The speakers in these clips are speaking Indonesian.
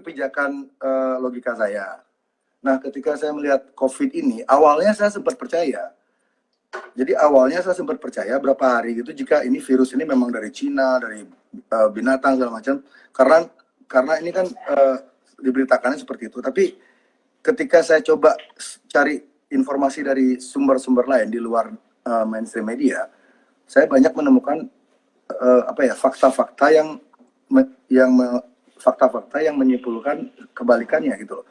pijakan logika saya. Nah, ketika saya melihat COVID ini, awalnya saya sempat percaya. Jadi awalnya saya sempat percaya berapa hari gitu jika ini virus ini memang dari Cina, dari binatang segala macam. Karena ini kan diberitakannya seperti itu. Tapi ketika saya coba cari informasi dari sumber-sumber lain di luar mainstream media, saya banyak menemukan fakta-fakta yang menyimpulkan kebalikannya gitu loh.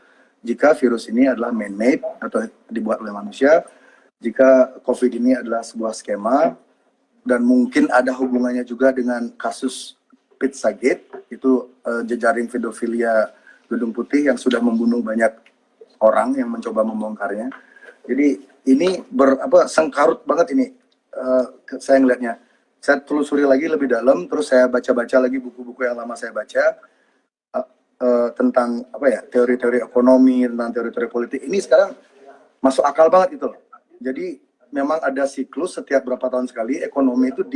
Jika virus ini adalah man-made atau dibuat oleh manusia, jika COVID ini adalah sebuah skema, dan mungkin ada hubungannya juga dengan kasus Pizzagate, itu jejaring pedofilia Gedung Putih yang sudah membunuh banyak orang yang mencoba membongkarnya. Jadi ini sengkarut banget ini, saya ngelihatnya. Saya telusuri lagi lebih dalam, terus saya baca-baca lagi buku-buku yang lama saya baca, tentang teori-teori ekonomi, tentang teori-teori politik. Ini sekarang masuk akal banget itu loh. Jadi memang ada siklus setiap berapa tahun sekali ekonomi itu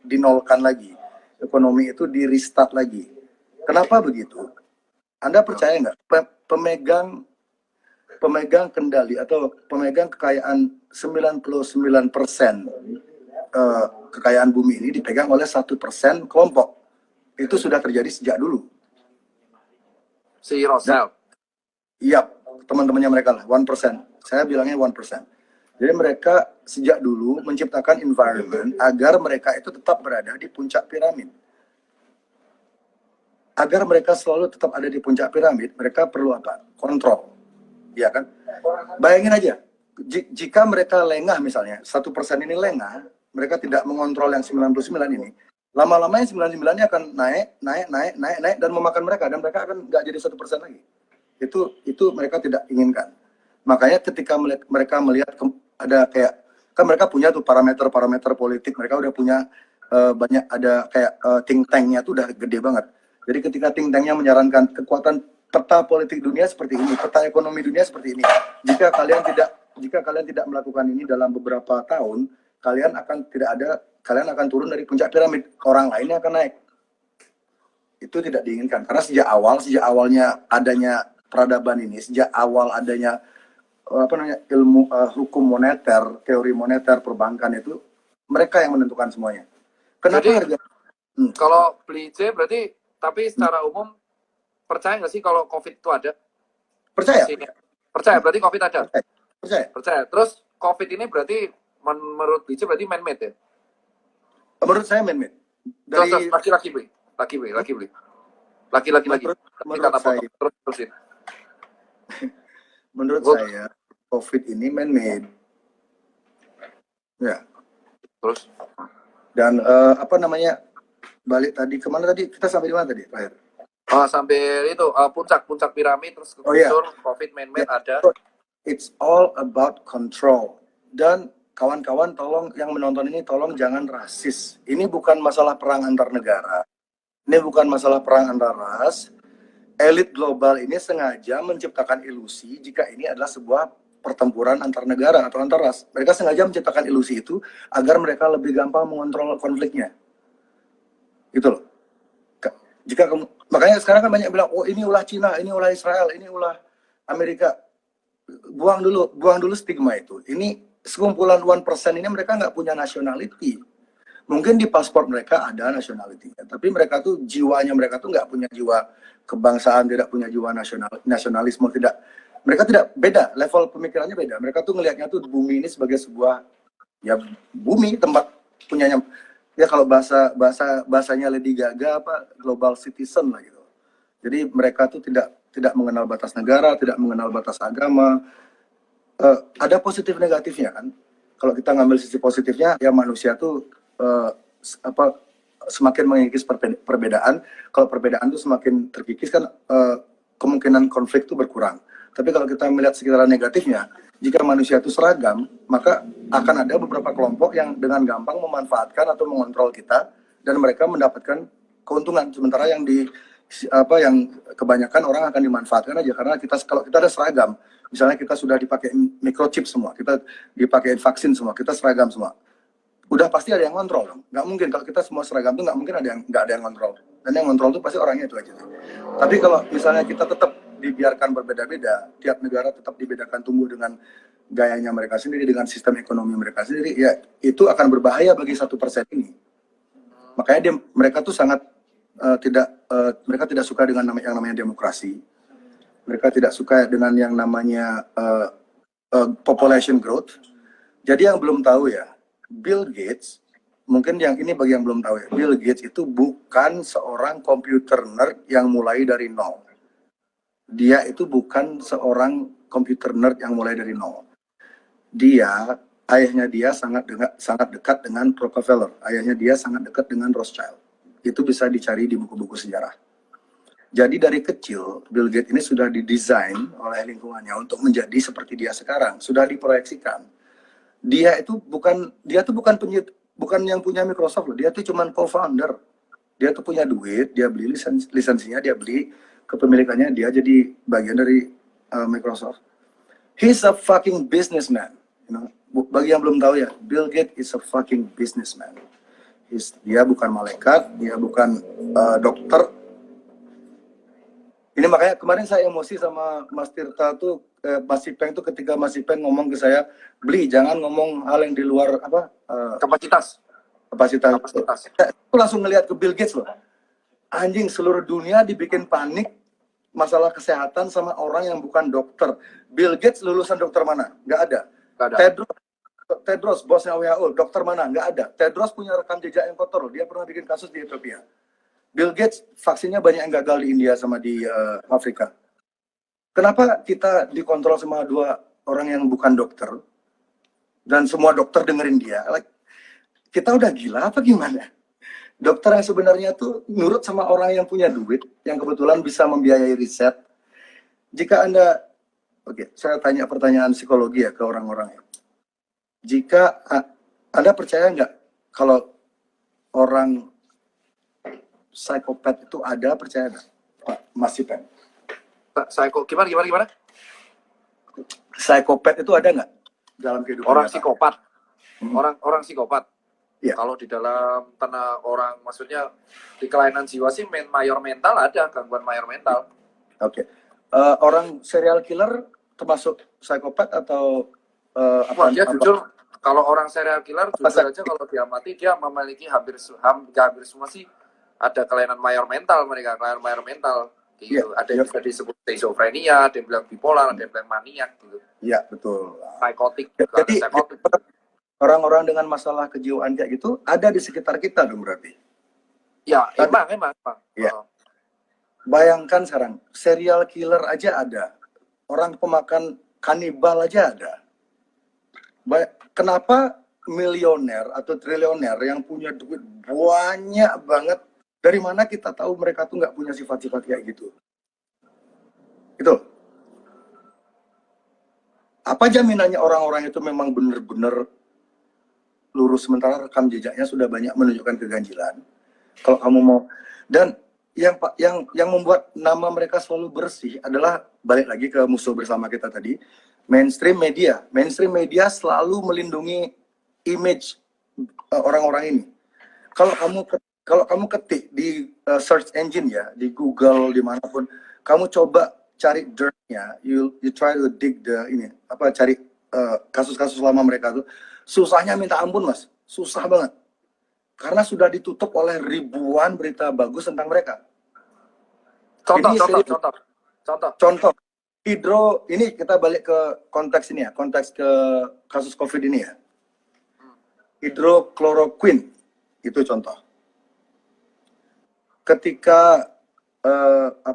dinolkan lagi, ekonomi itu di restart lagi. Kenapa begitu? Anda percaya nggak pemegang kendali atau pemegang kekayaan 99% kekayaan bumi ini dipegang oleh 1% kelompok? Itu sudah terjadi sejak dulu. Si Rosel. Iya, teman-temannya mereka lah, 1%. Saya bilangnya 1%. Jadi mereka sejak dulu menciptakan environment agar mereka itu tetap berada di puncak piramid. Agar mereka selalu tetap ada di puncak piramid, mereka perlu apa? Kontrol. Iya kan? Bayangin aja, jika mereka lengah misalnya, 1% ini lengah, mereka tidak mengontrol yang 99 ini, lama-lamanya 99-nya akan naik dan memakan mereka, dan mereka akan nggak jadi 1% lagi. Itu mereka tidak inginkan. Makanya ketika mereka melihat ada kayak, kan mereka punya tuh parameter politik, mereka udah punya banyak, ada kayak think tank-nya tuh udah gede banget. Jadi ketika think tank-nya menyarankan kekuatan peta politik dunia seperti ini, peta ekonomi dunia seperti ini, jika kalian tidak melakukan ini dalam beberapa tahun, kalian akan turun dari puncak piramid, orang lainnya akan naik. Itu tidak diinginkan, karena sejak awalnya adanya peradaban ini, sejak awal adanya ilmu hukum moneter, teori moneter, perbankan, itu mereka yang menentukan semuanya. Kenapa jadi, kalau beli C berarti, tapi secara umum percaya nggak sih kalau COVID itu ada? Percaya. Percaya, berarti COVID ada? Percaya. Terus COVID ini berarti menurut BC berarti man-made ya? Menurut saya man-made. Terus laki-laki beli. Laki-laki. Menurut saya. Terusin. Menurut saya COVID ini man-made. Ya. Terus? Dan balik tadi kemana tadi? Kita sampai di mana tadi terakhir? Sampai itu puncak piramid, terus kegusur, COVID man-made ada. It's all about control. Dan kawan-kawan tolong yang menonton ini tolong jangan rasis. Ini bukan masalah perang antar negara. Ini bukan masalah perang antar ras. Elit global ini sengaja menciptakan ilusi jika ini adalah sebuah pertempuran antar negara atau antar ras. Mereka sengaja menciptakan ilusi itu agar mereka lebih gampang mengontrol konfliknya. Gitu loh. Makanya sekarang kan banyak bilang, oh ini ulah Cina, ini ulah Israel, ini ulah Amerika. Buang dulu stigma itu. Ini sekumpulan 1% ini mereka nggak punya nationality. Mungkin di paspor mereka ada nationality-nya, tapi mereka tuh jiwanya mereka tuh nggak punya jiwa kebangsaan, tidak punya jiwa nasionalisme, tidak. Mereka tidak, beda, level pemikirannya beda. Mereka tuh ngelihatnya tuh bumi ini sebagai sebuah bumi, tempat punyanya. Ya kalau bahasanya Lady Gaga global citizen lah gitu. Jadi mereka tuh tidak mengenal batas negara, tidak mengenal batas agama. Ada positif negatifnya kan. Kalau kita ngambil sisi positifnya, ya manusia tuh semakin mengikis perbedaan. Kalau perbedaan tuh semakin terkikis kan, kemungkinan konflik tuh berkurang. Tapi kalau kita melihat sekitar negatifnya, jika manusia itu seragam, maka akan ada beberapa kelompok yang dengan gampang memanfaatkan atau mengontrol kita, dan mereka mendapatkan keuntungan. Sementara yang kebanyakan orang akan dimanfaatkan aja, karena kalau kita ada seragam, misalnya kita sudah dipakai microchip semua, kita dipakai vaksin semua, kita seragam semua, udah pasti ada yang kontrol dong. Nggak mungkin kalau kita semua seragam tuh nggak mungkin nggak ada yang kontrol. dan yang ngontrol itu pasti orangnya itu aja. Tapi kalau misalnya kita tetap dibiarkan berbeda-beda, tiap negara tetap dibedakan tumbuh dengan gayanya mereka sendiri, dengan sistem ekonomi mereka sendiri, ya itu akan berbahaya bagi 1% ini. Makanya mereka tuh sangat mereka tidak suka dengan yang namanya demokrasi. Mereka tidak suka dengan yang namanya population growth. Jadi yang belum tahu ya, Bill Gates, mungkin yang ini bagi yang belum tahu ya, Bill Gates itu bukan seorang computer nerd yang mulai dari nol. Dia itu bukan seorang computer nerd yang mulai dari nol. Ayahnya dia sangat dekat dengan Rockefeller. Ayahnya dia sangat dekat dengan Rothschild. Itu bisa dicari di buku-buku sejarah. Jadi dari kecil, Bill Gates ini sudah didesain oleh lingkungannya untuk menjadi seperti dia sekarang. Sudah diproyeksikan. Dia tuh bukan yang punya Microsoft loh. Dia tuh cuma co-founder. Dia tuh punya duit, dia beli lisensinya, dia beli kepemilikannya, dia jadi bagian dari Microsoft. He's a fucking businessman. You know? Bagi yang belum tahu ya, Bill Gates is a fucking businessman. Dia bukan malaikat, dia bukan dokter. Ini makanya kemarin saya emosi sama Mas Tirta tuh, Mas Ipeng tuh ketika Mas Ipeng ngomong ke saya, beli jangan ngomong hal yang di luar kapasitas. Aku langsung ngelihat ke Bill Gates loh. Anjing, seluruh dunia dibikin panik masalah kesehatan sama orang yang bukan dokter. Bill Gates lulusan dokter mana? Nggak ada. Tedros, bosnya WHO, dokter mana? Nggak ada. Tedros punya rekam jejak yang kotor loh. Dia pernah bikin kasus di Ethiopia. Bill Gates vaksinnya banyak yang gagal di India sama di Afrika. Kenapa kita dikontrol sama dua orang yang bukan dokter dan semua dokter dengerin dia? Kita udah gila apa gimana? Dokter yang sebenarnya tuh nurut sama orang yang punya duit, yang kebetulan bisa membiayai riset. Jika Anda, saya tanya pertanyaan psikologi ya ke orang-orang ya. Jika Anda percaya nggak kalau orang psikopat itu ada, percaya nggak, Pak Mas Ipeng? Gimana? Psikopat itu ada nggak dalam kehidupan orang nyata? psikopat? Orang psikopat. Ya. Kalau di dalam tanah orang, maksudnya di kelainan jiwa sih mayor mental ada, gangguan mayor mental. Oke. Orang serial killer termasuk psikopat atau dia jujur, kalau orang serial killer jujur aja kalau dia mati dia memiliki hampir semua sih ada kelainan mayor mental mereka, kelainan mayor mental gitu. Ada yang bisa disebut schizophrenia, ada yang bilang bipolar, ada yang bilang maniak gitu. Iya, betul. Psikotik. Jadi orang-orang dengan masalah kejiwaan kayak gitu ada di sekitar kita dong berarti. Ya, emang. Ya. Bayangkan sekarang, serial killer aja ada. Orang pemakan kanibal aja ada. Kenapa milioner atau triliuner yang punya duit banyak banget, dari mana kita tahu mereka tuh nggak punya sifat-sifat kayak gitu? Itu. Apa jaminannya orang-orang itu memang benar-benar lurus, sementara rekam jejaknya sudah banyak menunjukkan keganjilan? Kalau kamu mau, dan yang membuat nama mereka selalu bersih adalah balik lagi ke musuh bersama kita tadi, mainstream media. Mainstream media selalu melindungi image orang-orang ini. Kalau kamu ketik di search engine ya, di Google dimanapun, kamu coba cari dirt-nya, you try to dig cari kasus-kasus lama mereka tuh, susahnya minta ampun Mas, susah banget. Karena sudah ditutup oleh ribuan berita bagus tentang mereka. Contoh. Ini kita balik ke konteks ini ya, konteks ke kasus COVID ini ya. Hidrokloroquine, itu contoh. Ketika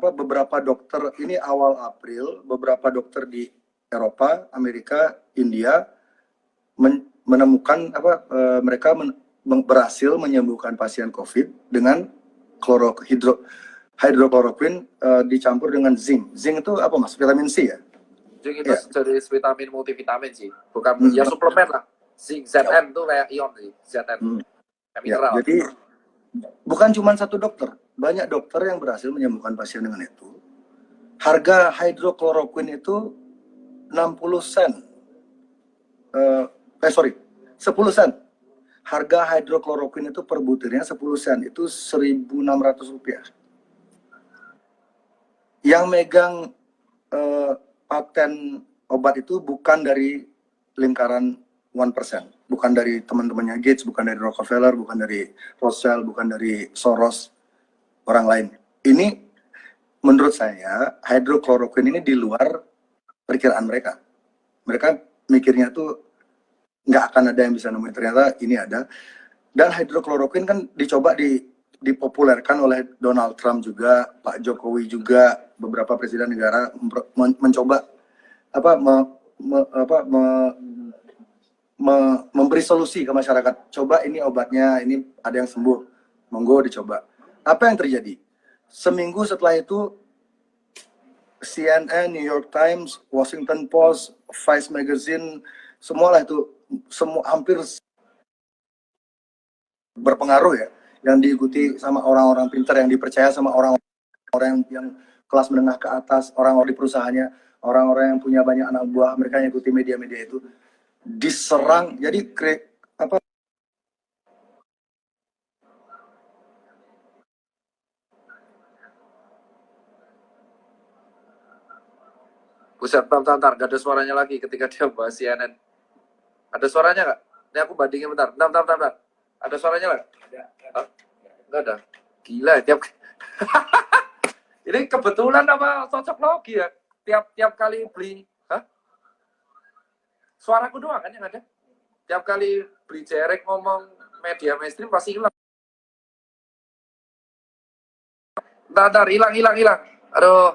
beberapa dokter, ini awal April, beberapa dokter di Eropa, Amerika, India menemukan mereka berhasil menyembuhkan pasien COVID dengan hidrokloroquine dicampur dengan zinc. Zinc itu apa Mas? Vitamin C ya? Zinc itu jenis vitamin multivitamin sih, bukan ya suplemen lah. Zinc Zn itu kayak ion sih, Zn. Mineral. Jadi bukan cuma satu dokter, banyak dokter yang berhasil menyembuhkan pasien dengan itu. Harga hidrokloroquine itu 60 sen. 10 sen. harga hidrokloroquine itu per butirnya 10 sen, itu 1.600 rupiah. Yang megang paten obat itu bukan dari lingkaran 1%, bukan dari teman-temannya Gates, bukan dari Rockefeller, bukan dari Rothschild, bukan dari Soros, orang lain. Ini menurut saya hidrokloroquine ini di luar perkiraan mereka. Mereka mikirnya tuh nggak akan ada yang bisa nemuin, ternyata ini ada. Dan hidrokloroquine kan dicoba dipopulerkan oleh Donald Trump juga, Pak Jokowi juga, beberapa presiden negara mencoba memberi solusi ke masyarakat. Coba ini obatnya, ini ada yang sembuh, monggo dicoba. Apa yang terjadi? Seminggu setelah itu CNN, New York Times, Washington Post, Vice Magazine, semualah itu, semua hampir berpengaruh ya, yang diikuti sama orang-orang pintar, yang dipercaya sama orang-orang yang kelas menengah ke atas, orang-orang di perusahaannya, orang-orang yang punya banyak anak buah, mereka yang ikuti media-media itu diserang. Jadi Buset, bentar, gak ada suaranya lagi ketika dia bahas CNN. Ada suaranya nggak? Ini aku bandingin bentar. Bentar. Ada suaranya nggak? Nggak ada. Gila, tiap ini kebetulan apa cocok logi ya? Tiap kali beli, hah? Suaraku doang kan yang ada. Tiap kali beli jerek ngomong media mainstream pasti hilang. Bentar, hilang. Aduh.